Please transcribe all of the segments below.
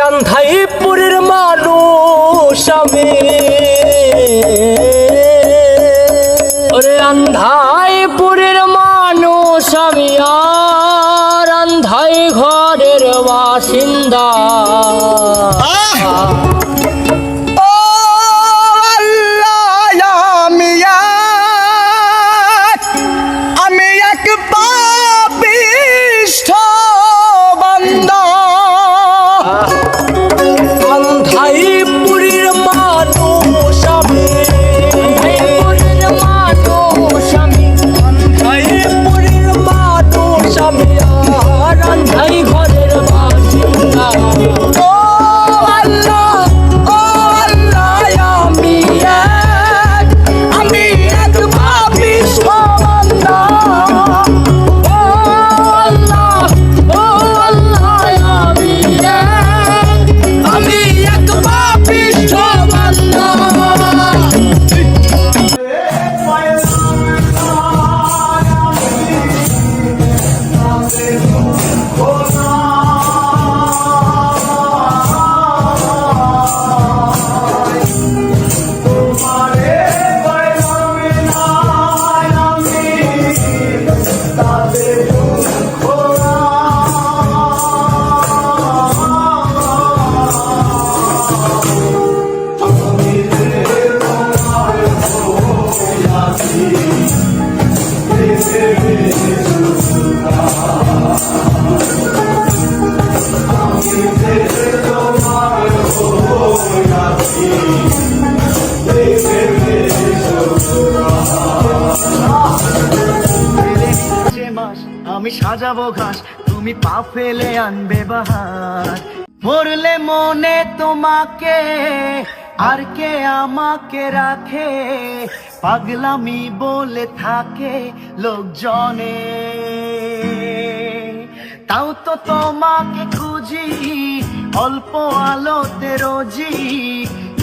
আন্ধাইপুরের মানুষ আমি, ওরে আন্ধাইপুরের মানুষ আমি, আর আন্ধাই ঘরের বাসিন্দা। আমি সাজাবো ঘাস, তুমি পা ফেলে আনবে বাহার। মরলে মনে তোমাকে, আর কে আমাকে রাখে, পাগলামি বলে থাকে লোকজনে। তাও তো তোমাকে খুঁজি অল্প আলোতে রোজি,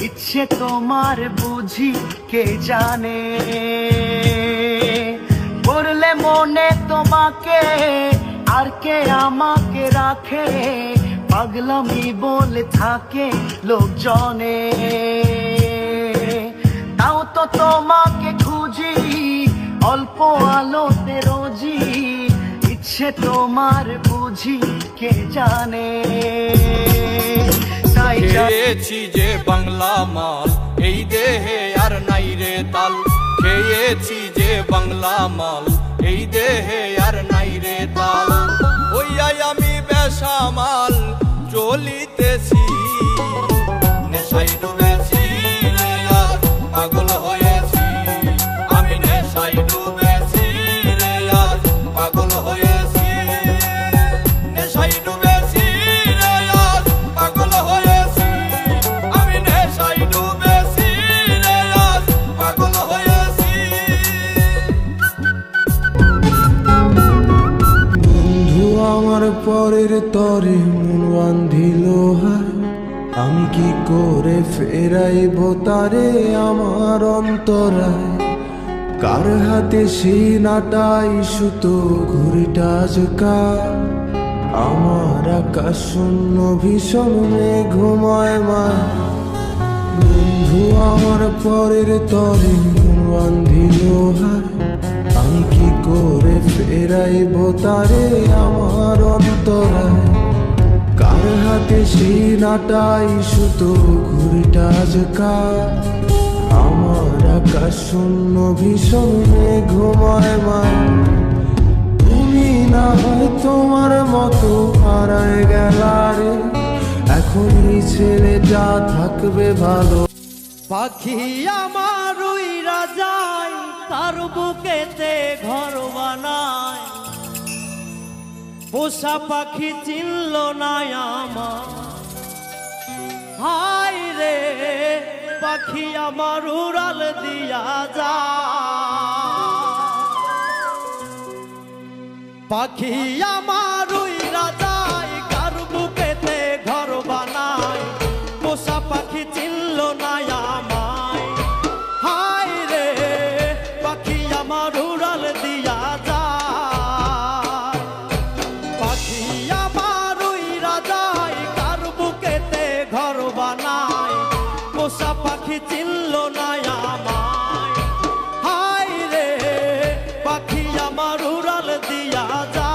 ইচ্ছে তোমার বুঝি কে জানে। পড়লে মনে তোমাকে, আর কে আমাকে রাখে, পাগলামি বলে থাকে লোকজনে। তাও তো তোমাকে খুঁজি অল্প আলোতে রোজি, ইচ্ছে তোমার বুঝি কে জানে। খেয়েছি যে বাংলা মাল, এই দেহে আর নাই রে তাল। খেয়েছি যে বাংলা মাল, এই দেহে আর নাই রে তাল। ওইয়াই আমি বেসামাল চলিতেছি, নেশায় ডুবেছি রে আর পাগল হয়েছি। আমি নেশায় ডুবেছি রে আর পাগল হয়েছি। নেশায় ডুবেছি রে আর পাগল হয়েছি। আমি নেশায় ডুবেছি রে আর পাগল হয়েছি। বন্ধু আমার পরের তরে মন বান্ধিল হায়, আমি কি করে ফেরাইব তারে আমার অন্তরায়। কার হাতে সিনাটাই সুতো ঘুরিটা আজকাল, আমার আকাশ শূন্য ভীষণ মেঘময় মায়। বন্ধু আমার পরের তরে মন বান্ধিল হায়, আমি কি করে ফেরাইব তারে আমার অন্তরায়। কার হাতে সিনাটাই সুতো ঘুরিটা আজকাল, আমার আকাশ শূন্য ভীষণ মেঘময় মায়। তুমি না হয় তোমার মতো হারায় গেলারে, এখন এই ছেলেটা থাকবে ভালো। পাখি আমার উইরা যায়, তার বুকেতে ঘর বানায়। পোষা পাখি চিনল না আমার, হায় রে পাখি আমার উড়াল দিয়া যায়। পাখি আমার উইরা যায়, কার বুকেতে ঘর বানায়। পোষা পাখি চিনল না আমায়, হায় রে পাখি আমার উড়াল দিয়া যায়। পাখি আমার উইরা যায়, কার বুকেতে পাখি চিনল না আমায়, হায় রে পাখি আমার উড়াল দিয়া যা।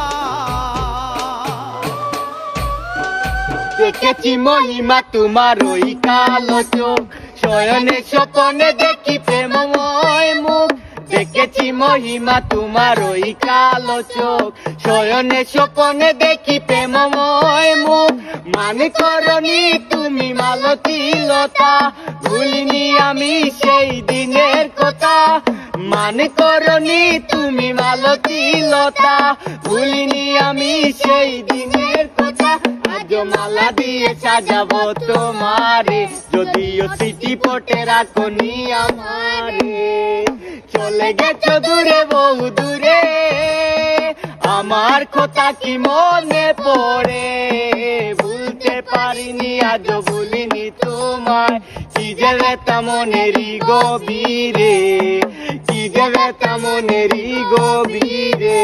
দেখেছি মহিমা তোমার ওই কালো চোখ, শয়নে স্বপনে দেখি প্রেমময় মুখ। দেখেছি মহিমা তোমার ওই কালো চোখ, শয়নে স্বপনে দেখি প্রেমময় মুখ। মানে করনি তুমি মালতী লতা, ভুলিনি আমি সেই দিনের কথা। মানে করনি তুমি মালতী লতা, ভুলিনি আমি সেই দিনের কথা। আজ মালা দিয়ে সাজাবো তোমারে, যদিও স্মৃতি পটে রাখনি আমারে। চলে গেছো দূরে বহু দূরে, আমার কথা কি মনে পড়ে। ভুলতে পারিনি আজও ভুলিনি তোমায়, কি যে ব্যথা মনেরই গভীরে, কি যে ব্যথা মনেরই গভীরে।